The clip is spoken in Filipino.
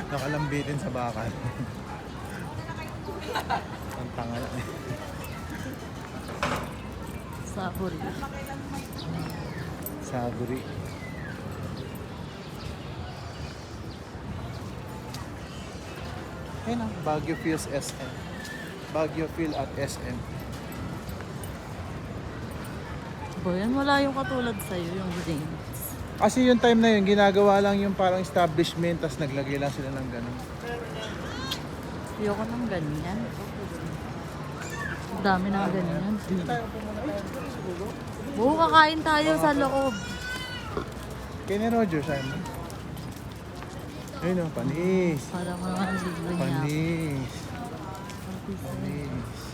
Nakalambitin sa bakal. Ang tanga lang. Saburi. Saburi. Ayun na, Baguio Feels SM. Baguio Feel at SM. Boyan, wala yung katulad sa'yo, yung drinks. Kasi yung time na yun, ginagawa lang yung parang establishment, tas naglagay lang sila ng ganun. Ayoko ng ganyan. Ang dami ng ganyan. Oo, kakain tayo sa loob. Kaya ni Roger, saan? Ayun o, panis. Para mga libre niya. Panis. Panis. Panis.